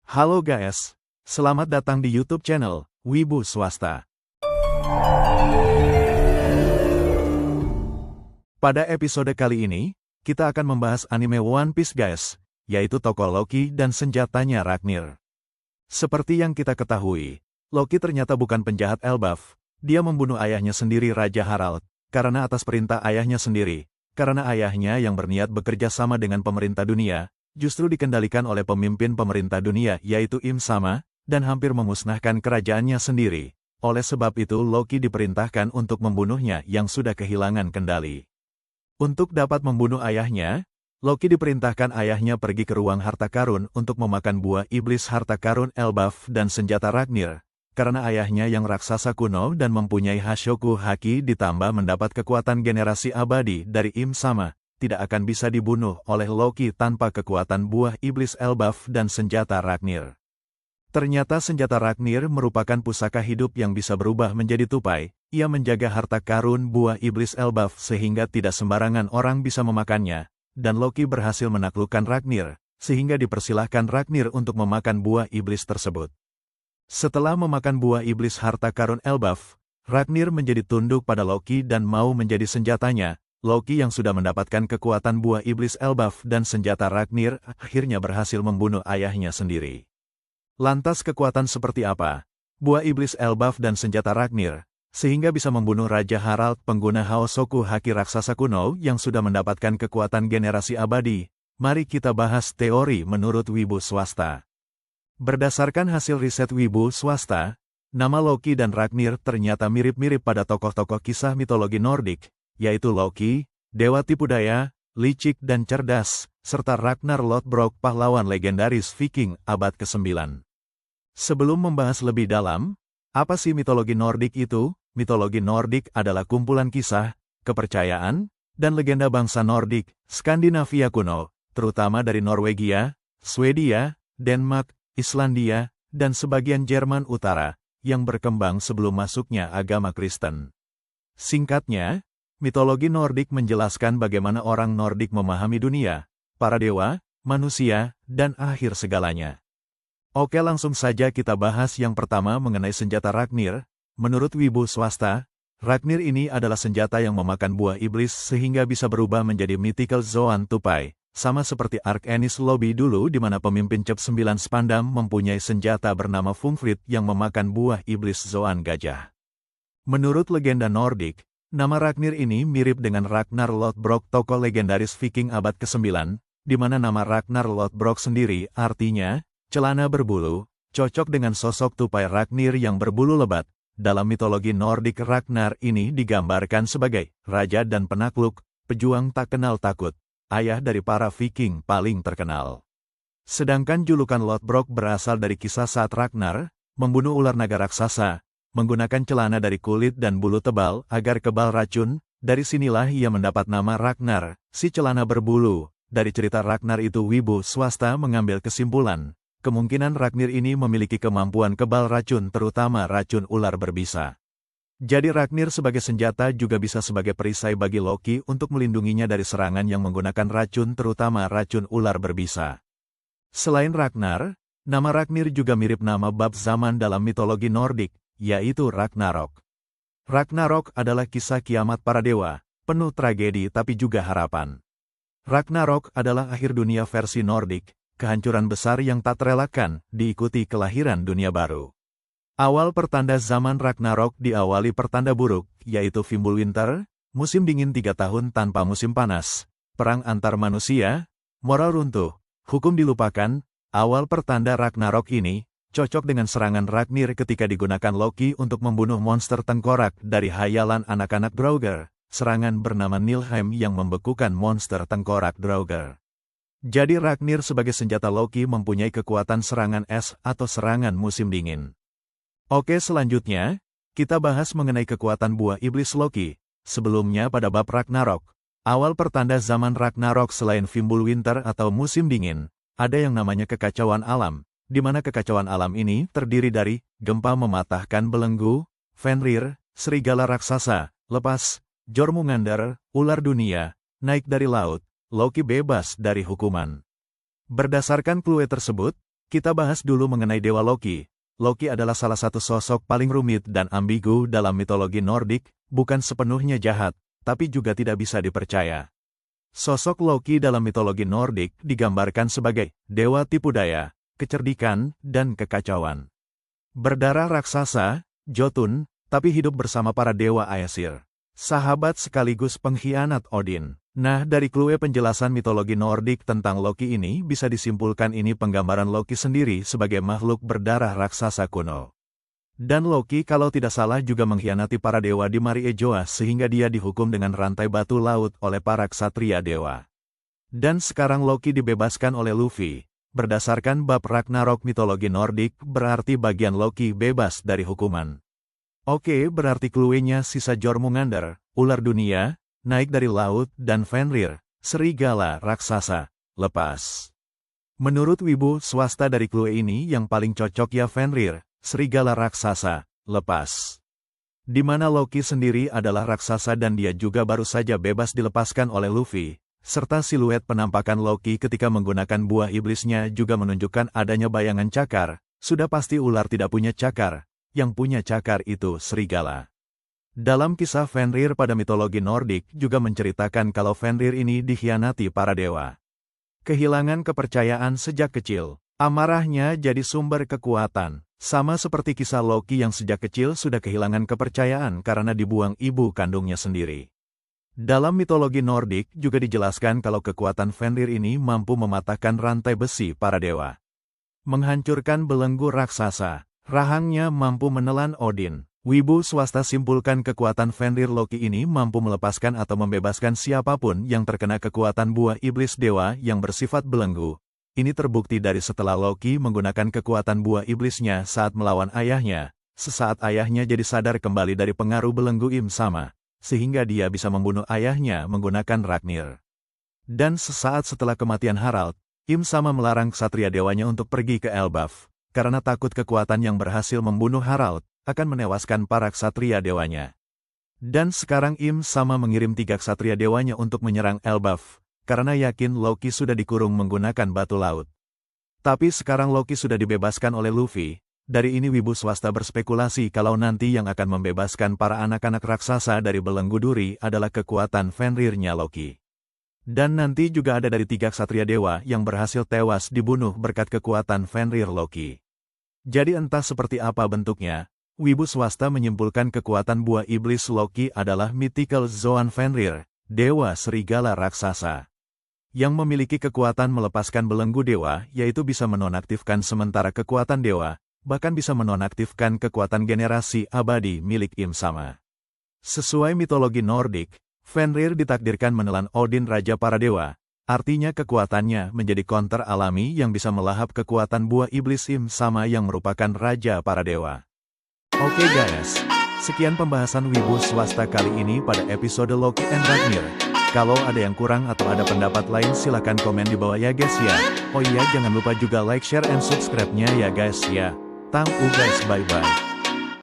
Halo guys, selamat datang di YouTube channel Wibu Swasta. Pada episode kali ini, kita akan membahas anime One Piece guys, yaitu tokoh Loki dan senjatanya Ragnir. Seperti yang kita ketahui, Loki ternyata bukan penjahat Elbaf. Dia membunuh ayahnya sendiri Raja Harald, karena atas perintah ayahnya sendiri, karena ayahnya yang berniat bekerja sama dengan pemerintah dunia, justru dikendalikan oleh pemimpin pemerintah dunia yaitu Im Sama, dan hampir memusnahkan kerajaannya sendiri. Oleh sebab itu Loki diperintahkan untuk membunuhnya yang sudah kehilangan kendali. Untuk dapat membunuh ayahnya, Loki diperintahkan ayahnya pergi ke ruang harta karun untuk memakan buah iblis harta karun Elbaf dan senjata Ragnir, karena ayahnya yang raksasa kuno dan mempunyai Hashoku Haki ditambah mendapat kekuatan generasi abadi dari Im Sama, tidak akan bisa dibunuh oleh Loki tanpa kekuatan buah iblis Elbaf dan senjata Ragnir. Ternyata senjata Ragnir merupakan pusaka hidup yang bisa berubah menjadi tupai. Ia menjaga harta karun buah iblis Elbaf sehingga tidak sembarangan orang bisa memakannya, dan Loki berhasil menaklukkan Ragnir, sehingga dipersilahkan Ragnir untuk memakan buah iblis tersebut. Setelah memakan buah iblis harta karun Elbaf, Ragnir menjadi tunduk pada Loki dan mau menjadi senjatanya. Loki yang sudah mendapatkan kekuatan buah iblis Elbaf dan senjata Ragnir akhirnya berhasil membunuh ayahnya sendiri. Lantas kekuatan seperti apa buah iblis Elbaf dan senjata Ragnir, sehingga bisa membunuh Raja Harald pengguna Haosoku Haki raksasa kuno yang sudah mendapatkan kekuatan generasi abadi? Mari kita bahas teori menurut Wibu Swasta. Berdasarkan hasil riset Wibu Swasta, nama Loki dan Ragnir ternyata mirip-mirip pada tokoh-tokoh kisah mitologi Nordik, yaitu Loki, dewa tipu daya, licik dan cerdas, serta Ragnar Lothbrok pahlawan legendaris Viking abad ke-9. Sebelum membahas lebih dalam, apa sih mitologi Nordik itu? Mitologi Nordik adalah kumpulan kisah, kepercayaan, dan legenda bangsa Nordik, Skandinavia kuno, terutama dari Norwegia, Swedia, Denmark, Islandia, dan sebagian Jerman Utara, yang berkembang sebelum masuknya agama Kristen. Singkatnya, mitologi Nordik menjelaskan bagaimana orang Nordik memahami dunia, para dewa, manusia, dan akhir segalanya. Oke, langsung saja kita bahas yang pertama mengenai senjata Ragnir. Menurut Wibu Swasta, Ragnir ini adalah senjata yang memakan buah iblis sehingga bisa berubah menjadi mythical Zoan tupai, sama seperti Ark Ennis Lobby dulu di mana pemimpin Cep 9 Spandam mempunyai senjata bernama Fungfrid yang memakan buah iblis Zoan gajah. Menurut legenda Nordik, nama Ragnir ini mirip dengan Ragnar Lothbrok tokoh legendaris Viking abad ke-9, di mana nama Ragnar Lothbrok sendiri artinya celana berbulu, cocok dengan sosok tupai Ragnir yang berbulu lebat. Dalam mitologi Nordik Ragnar ini digambarkan sebagai raja dan penakluk, pejuang tak kenal takut, ayah dari para Viking paling terkenal. Sedangkan julukan Lothbrok berasal dari kisah saat Ragnar membunuh ular naga raksasa, menggunakan celana dari kulit dan bulu tebal agar kebal racun. Dari sinilah ia mendapat nama Ragnar, si celana berbulu. Dari cerita Ragnar itu Wibu Swasta mengambil kesimpulan, kemungkinan Ragnir ini memiliki kemampuan kebal racun terutama racun ular berbisa. Jadi Ragnir sebagai senjata juga bisa sebagai perisai bagi Loki untuk melindunginya dari serangan yang menggunakan racun terutama racun ular berbisa. Selain Ragnar, nama Ragnir juga mirip nama bab zaman dalam mitologi Nordik, yaitu Ragnarok. Ragnarok adalah kisah kiamat para dewa, penuh tragedi tapi juga harapan. Ragnarok adalah akhir dunia versi Nordik, kehancuran besar yang tak terelakkan, diikuti kelahiran dunia baru. Awal pertanda zaman Ragnarok diawali pertanda buruk, yaitu Fimbulwinter, musim dingin 3 tahun tanpa musim panas, perang antar manusia, moral runtuh, hukum dilupakan. Awal pertanda Ragnarok ini cocok dengan serangan Ragnir ketika digunakan Loki untuk membunuh monster tengkorak dari hayalan anak-anak Draugr, serangan bernama Nilheim yang membekukan monster tengkorak Draugr. Jadi Ragnir sebagai senjata Loki mempunyai kekuatan serangan es atau serangan musim dingin. Oke, selanjutnya, kita bahas mengenai kekuatan buah iblis Loki. Sebelumnya pada bab Ragnarok, awal pertanda zaman Ragnarok selain Fimbulwinter atau musim dingin, ada yang namanya kekacauan alam, di mana kekacauan alam ini terdiri dari gempa mematahkan belenggu, Fenrir, serigala raksasa, lepas, Jormungandr, ular dunia, naik dari laut, Loki bebas dari hukuman. Berdasarkan clue tersebut, Kita bahas dulu mengenai Dewa Loki. Loki adalah salah satu sosok paling rumit dan ambigu dalam mitologi Nordik, bukan sepenuhnya jahat, tapi juga tidak bisa dipercaya. Sosok Loki dalam mitologi Nordik digambarkan sebagai dewa tipu daya, kecerdikan, dan kekacauan. Berdarah raksasa, Jotun, tapi hidup bersama para dewa Aesir. Sahabat sekaligus pengkhianat Odin. Nah, dari clue penjelasan mitologi Nordik tentang Loki ini bisa disimpulkan ini penggambaran Loki sendiri sebagai makhluk berdarah raksasa kuno. Dan Loki kalau tidak salah juga mengkhianati para dewa di Mari Ejoa sehingga dia dihukum dengan rantai batu laut oleh para ksatria dewa. Dan sekarang Loki dibebaskan oleh Luffy. Berdasarkan bab Ragnarok mitologi Nordik berarti bagian Loki bebas dari hukuman. Oke, berarti clue-nya sisa Jormungandr, ular dunia, naik dari laut, dan Fenrir, serigala raksasa, lepas. Menurut wibu swasta dari clue ini yang paling cocok ya Fenrir, serigala raksasa, lepas. Di mana Loki sendiri adalah raksasa dan dia juga baru saja bebas dilepaskan oleh Luffy, serta siluet penampakan Loki ketika menggunakan buah iblisnya juga menunjukkan adanya bayangan cakar, sudah pasti ular tidak punya cakar, yang punya cakar itu serigala. Dalam kisah Fenrir pada mitologi Nordik juga menceritakan kalau Fenrir ini dikhianati para dewa. Kehilangan kepercayaan sejak kecil, amarahnya jadi sumber kekuatan, sama seperti kisah Loki yang sejak kecil sudah kehilangan kepercayaan karena dibuang ibu kandungnya sendiri. Dalam mitologi Nordik juga dijelaskan kalau kekuatan Fenrir ini mampu mematahkan rantai besi para dewa. Menghancurkan belenggu raksasa, rahangnya mampu menelan Odin. Wibu swasta simpulkan kekuatan Fenrir Loki ini mampu melepaskan atau membebaskan siapapun yang terkena kekuatan buah iblis dewa yang bersifat belenggu. Ini terbukti dari setelah Loki menggunakan kekuatan buah iblisnya saat melawan ayahnya, sesaat ayahnya jadi sadar kembali dari pengaruh belenggu Im Sama, sehingga dia bisa membunuh ayahnya menggunakan Ragnir. Dan sesaat setelah kematian Harald, Im Sama melarang ksatria dewanya untuk pergi ke Elbaf, karena takut kekuatan yang berhasil membunuh Harald akan menewaskan para ksatria dewanya. Dan sekarang Im Sama mengirim 3 ksatria dewanya untuk menyerang Elbaf, karena yakin Loki sudah dikurung menggunakan batu laut. Tapi sekarang Loki sudah dibebaskan oleh Luffy. Dari ini wibu swasta berspekulasi kalau nanti yang akan membebaskan para anak-anak raksasa dari belenggu duri adalah kekuatan Fenrirnya Loki. Dan nanti juga ada dari 3 ksatria dewa yang berhasil tewas dibunuh berkat kekuatan Fenrir Loki. Jadi entah seperti apa bentuknya, wibu swasta menyimpulkan kekuatan buah iblis Loki adalah mythical Zoan Fenrir, dewa serigala raksasa. Yang memiliki kekuatan melepaskan belenggu dewa, yaitu bisa menonaktifkan sementara kekuatan dewa, bahkan bisa menonaktifkan kekuatan generasi abadi milik Im Sama. Sesuai mitologi Nordik, Fenrir ditakdirkan menelan Odin raja para dewa, artinya kekuatannya menjadi counter alami yang bisa melahap kekuatan buah iblis Im Sama yang merupakan raja para dewa. Oke guys, sekian pembahasan wibu swasta kali ini pada episode Loki and Ragnir. Kalau ada yang kurang atau ada pendapat lain silakan komen di bawah ya guys ya. Oh iya jangan lupa juga like, share, and subscribe-nya ya guys ya. Thank you guys, bye bye.